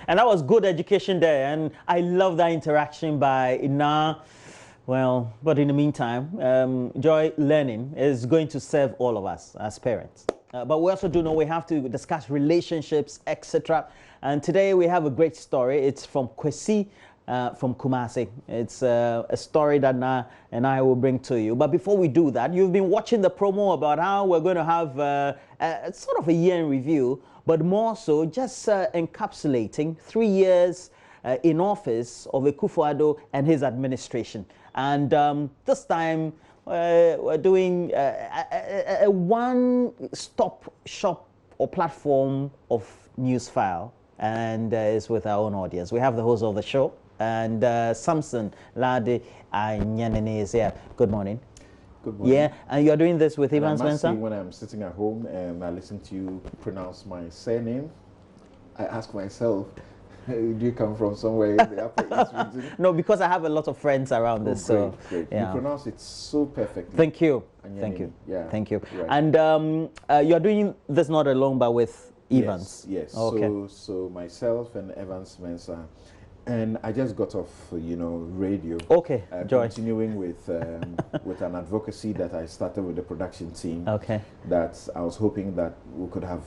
And that was good education there. And I love that interaction by Ina. Well, but in the meantime, Joy Learning is going to serve all of us as parents. But we also do know we have to discuss relationships, etc. And today we have a great story. It's from Kwesi from Kumasi. It's a story that Na and I will bring to you. But before we do that, you've been watching the promo about how we're going to have sort of a year in review, but more so just encapsulating 3 years in office of Akufo-Addo and his administration. And this time we're doing a one-stop shop or platform of news file, and it's with our own audience. We have the host of the show, and Samson Lade Anyanene is here. Good morning. Good morning. Yeah, and you're doing this with Ivan Spencer? When I'm sitting at home and I listen to you pronounce my surname, I ask myself, do you come from somewhere in the Upper East region? No, because I have a lot of friends around this. Great, so great. Yeah. You pronounce it so perfectly. Thank you. And Thank you. Yeah. Thank you. Right. And you're doing this not alone, but with Evans. Yes. Okay. So myself and Evans Mensah, and I just got off, radio. Okay. Joy. Continuing with with an advocacy that I started with the production team. Okay. That I was hoping that we could have,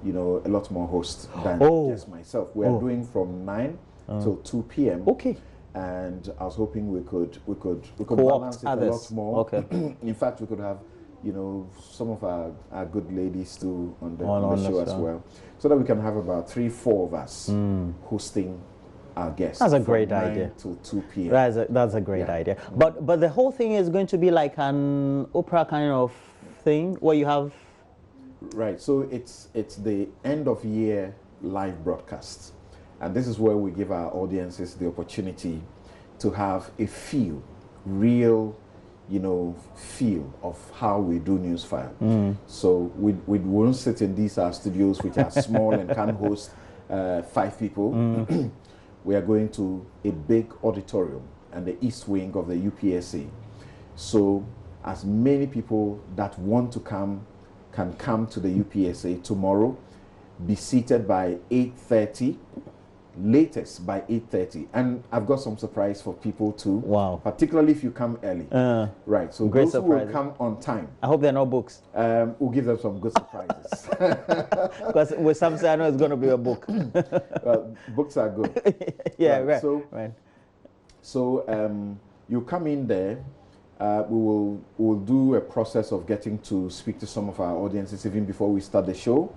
a lot more hosts than just myself. We are doing from 9 till 2 p.m. Okay. And I was hoping we could Co-opt balance it others. a lot more. Okay. In fact, we could have, some of our good ladies too on the show as well, so that we can have about 3-4 of us hosting our guests. That's a great from 9 idea. till 2 p.m. That's a great idea. But the whole thing is going to be like an Oprah kind of thing where you have. Right, so it's the end of year live broadcast, and this is where we give our audiences the opportunity to have a real feel of how we do news file. So we won't sit in these studios which are small and can host 5 people. We are going to a big auditorium and the east wing of the UPSA. So as many people that want to come can come to the UPSA tomorrow, be seated by 8:30, latest by 8:30. And I've got some surprise for people too. Wow. Particularly if you come early. Right. So those who will come on time. I hope they're not books. We'll give them some good surprises. Because with something I know it's going to be a book. Books are good. Yeah, right. Right. So you come in there. We'll do a process of getting to speak to some of our audiences even before we start the show,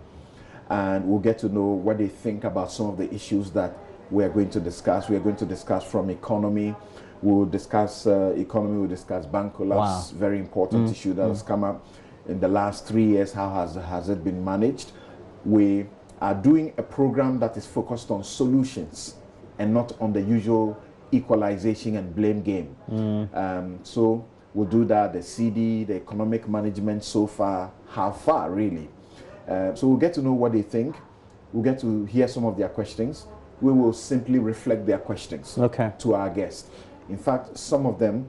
and we'll get to know what they think about some of the issues that we are going to discuss. We are going to discuss from economy. We'll discuss economy. We'll discuss bank collapse. Wow. Very important issue that has come up in the last 3 years. How has it been managed? We are doing a program that is focused on solutions and not on the usual equalization and blame game. So we'll do that, the CD, the economic management so far, how far really. So we'll get to know what they think. We'll get to hear some of their questions. We will simply reflect their questions to our guests. In fact, some of them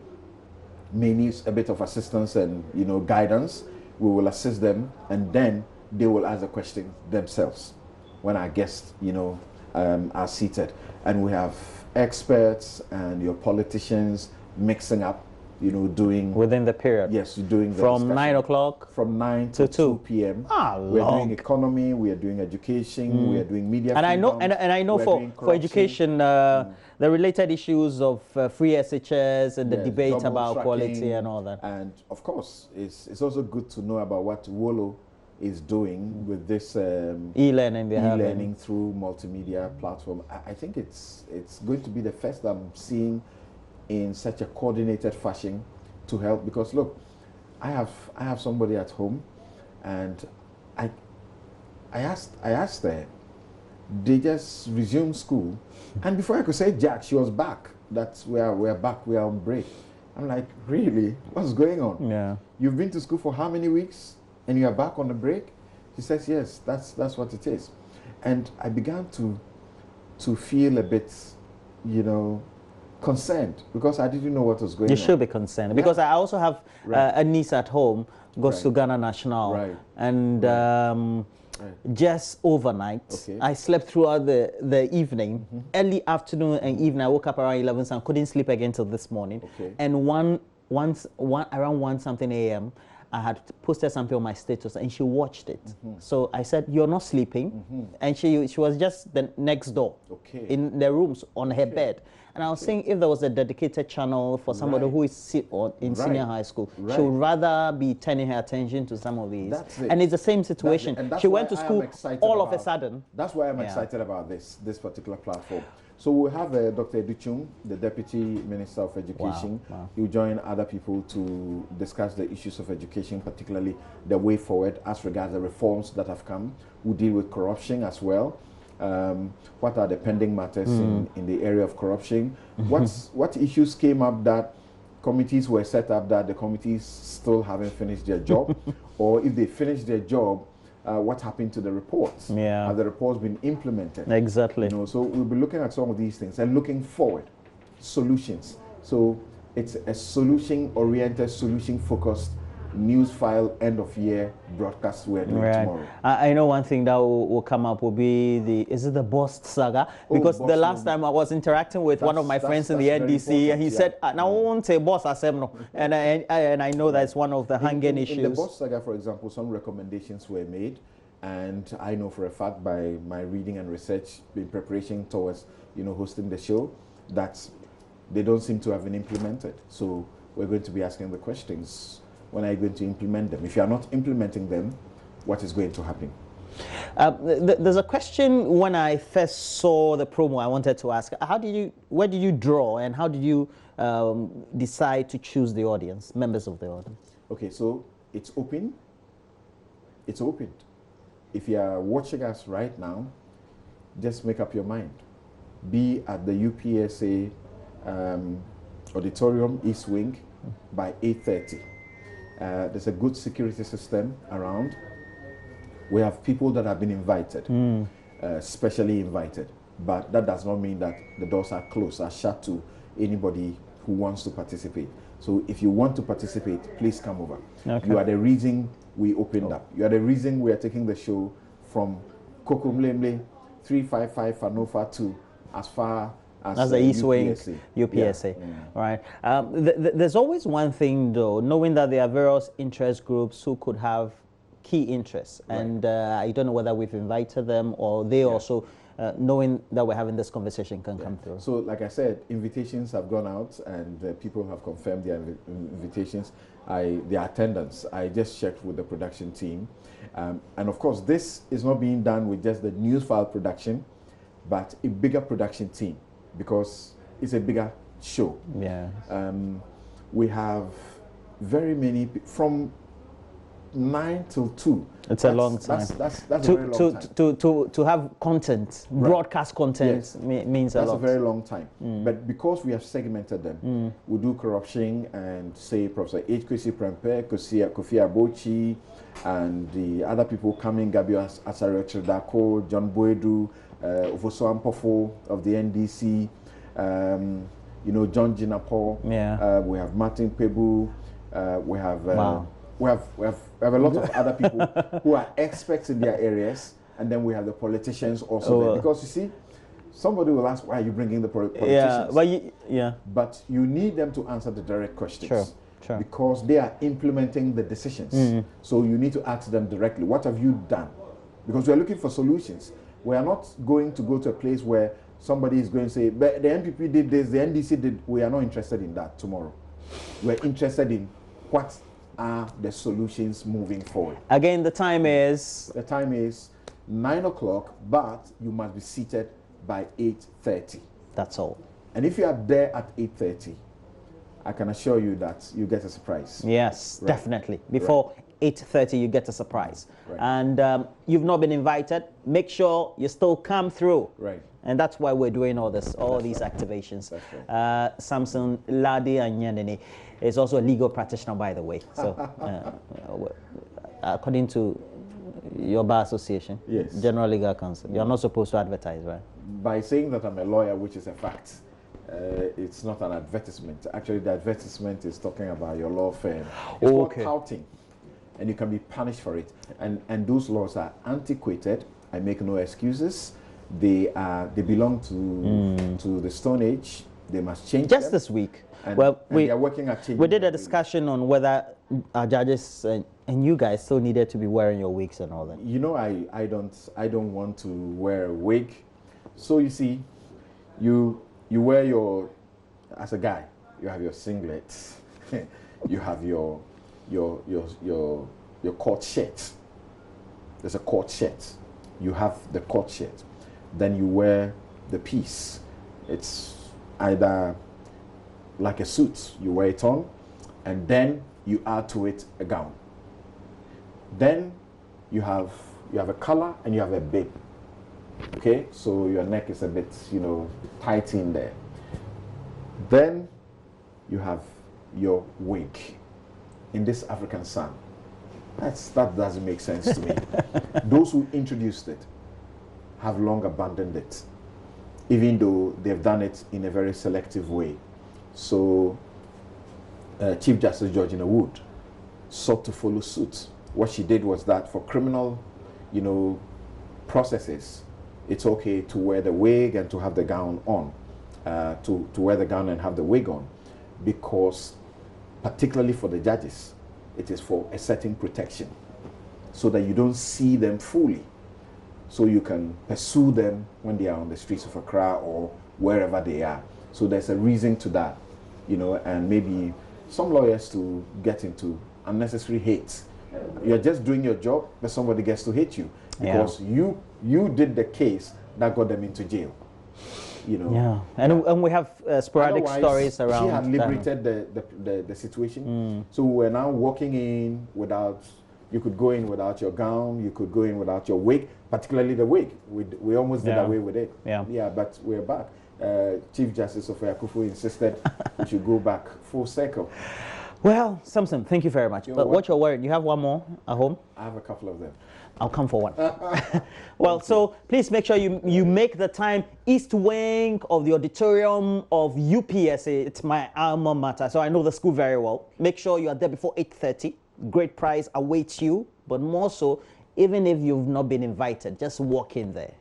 may need a bit of assistance and guidance. We will assist them, and then they will ask the question themselves when our guests are seated. And we have experts and your politicians mixing up, doing within the period. Yes, you're doing from 9 o'clock from 9 to 2 p.m. We're doing economy, we are doing education, we are doing media. And I know for education, the related issues of free SHS and the debate about quality and all that. And of course, it's also good to know about what Wolo is doing with this e-learning through multimedia platform. I think it's going to be the first I'm seeing in such a coordinated fashion to help, because look, I have somebody at home, and I asked her, they just resumed school, and before I could say Jack, she was back. That's we're back, we are on break. I'm like, really? What's going on? Yeah. You've been to school for how many weeks? And you are back on the break? She says, yes, that's what it is. And I began to feel a bit, concerned, because I didn't know what was going on. You should be concerned, because I also have a niece at home goes to Ghana National. Right. And just overnight, I slept throughout the evening, early afternoon and evening. I woke up around 11, so I couldn't sleep again till this morning. And around 1 something a.m., I had posted something on my status and she watched it. So I said, "You're not sleeping." And she was just the next door in the rooms on her bed. And I was saying if there was a dedicated channel for somebody who is in senior high school, she would rather be turning her attention to some of these. And it's the same situation. She went to school all of a sudden. That's why I'm excited about this particular platform. So we'll have Dr. Educhum, the Deputy Minister of Education. He'll join other people to discuss the issues of education, particularly the way forward as regards the reforms that have come. We'll deal with corruption as well. What are the pending matters in the area of corruption? What issues came up that committees were set up that the committees still haven't finished their job? Or if they finished their job, what happened to the reports? Have the reports been implemented? Exactly. You know, so we'll be looking at some of these things and looking forward, solutions. So it's a solution-oriented, solution-focused news file end of year broadcast we're doing tomorrow. I know one thing that will come up will be the Boss saga, because the last time I was interacting with one of my friends in the NDC and he said, "Now I won't say boss assembly," and I know that's one of the hanging issues. In the Boss saga, for example, some recommendations were made, and I know for a fact by my reading and research in preparation towards hosting the show that they don't seem to have been implemented. So we're going to be asking the questions. When are you going to implement them? If you are not implementing them, what is going to happen? There's a question when I first saw the promo I wanted to ask. Where did you draw and how did you decide to choose the audience, members of the audience? Okay, so it's open. It's opened. If you are watching us right now, just make up your mind. Be at the UPSA Auditorium East Wing by 8:30. There's a good security system around. We have people that have been invited, specially invited, but that does not mean that the doors are closed, are shut to anybody who wants to participate. So if you want to participate, please come over. You are the reason we opened up. You are the reason we are taking the show from Kokomlemle 355 Fanofa to as far as the East Wing, UPSA. Right. There's always one thing, though, knowing that there are various interest groups who could have key interests, and I don't know whether we've invited them or they also, knowing that we're having this conversation, can come through. So, like I said, invitations have gone out, and people have confirmed their invitations. Their attendance. I just checked with the production team, and of course, this is not being done with just the news file production, but a bigger production team, because it's a bigger show. We have very many from 9 till 2. It's a long time. That's a very long time. To have content, broadcast content, means a lot. That's a very long time. But because we have segmented them, we do corruption and say Professor H. Kwesi Prempeh, Kofi Abochi, and the other people coming, Gabio Asare Tredako, John Boedu, Ofoso Ampofo of the NDC, John Jinapo, we have Martin Pebu, we have a lot of other people who are experts in their areas, and then we have the politicians also there. Because you see, somebody will ask, why are you bringing the politicians? But you need them to answer the direct questions. Because they are implementing the decisions. So you need to ask them directly, what have you done? Because we are looking for solutions. We are not going to go to a place where somebody is going to say, but the NPP did this, the NDC did. We are not interested in that tomorrow. We're interested in what are the solutions moving forward. Again, the time is? The time is 9 o'clock, but you must be seated by 8:30. That's all. And if you are there at 8:30, I can assure you that you get a surprise. Yes, definitely. Before 8:30, you get a surprise. And you've not been invited, make sure you still come through. And that's why we're doing all these activations. Samson Ladi Anyanene is also a legal practitioner, by the way. So according to your bar association, General Legal Counsel, you're not supposed to advertise, right? By saying that I'm a lawyer, which is a fact, it's not an advertisement. Actually, the advertisement is talking about your law firm. It's called touting. and you can be punished for it. And those laws are antiquated. I make no excuses. They belong to the Stone Age. They must change just them. This week. And, well, and they are working at changing. We did a them. discussion on whether our judges and you guys still needed to be wearing your wigs and all that. You know, I don't want to wear a wig. So you see, you wear your, as a guy, you have your singlet, you have your court shirt. There's a court shirt. You have the court shirt. Then you wear the piece. It's either like a suit, you wear it on, and then you add to it a gown. Then you have a collar and you have a bib. Okay, so your neck is a bit, tight in there. Then you have your wig in this African sun. That doesn't make sense to me. Those who introduced it have long abandoned it, even though they've done it in a very selective way. So Chief Justice Georgina Wood sought to follow suit. What she did was that for criminal, processes, it's okay to wear the wig and to have the gown on, to wear the gown and have the wig on, because particularly for the judges, it is for a certain protection, so that you don't see them fully, so you can pursue them when they are on the streets of Accra or wherever they are. So there's a reason to that, and maybe some lawyers to get into unnecessary hate. You're just doing your job, but somebody gets to hate you because you did the case that got them into jail. Yeah, and we have sporadic stories around. She had liberated the situation. So we're now walking in without. You could go in without your gown. You could go in without your wig, particularly the wig. We almost did away with it. Yeah, but we're back. Chief Justice Ofei Akufo insisted we should go back full circle. Well, Samson, thank you very much. But what you're worried, you have one more at home? I have a couple of them. I'll come for one. Well, so please make sure you make the time. East Wing of the auditorium of UPSA. It's my alma mater, so I know the school very well. Make sure you are there before 8:30. Great prize awaits you, but more so, even if you've not been invited, just walk in there,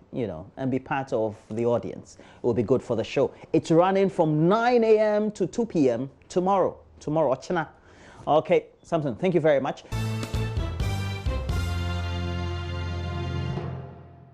and be part of the audience. It will be good for the show. It's running from 9 a.m. to 2 p.m. tomorrow. Ochina. Okay, Samson, thank you very much.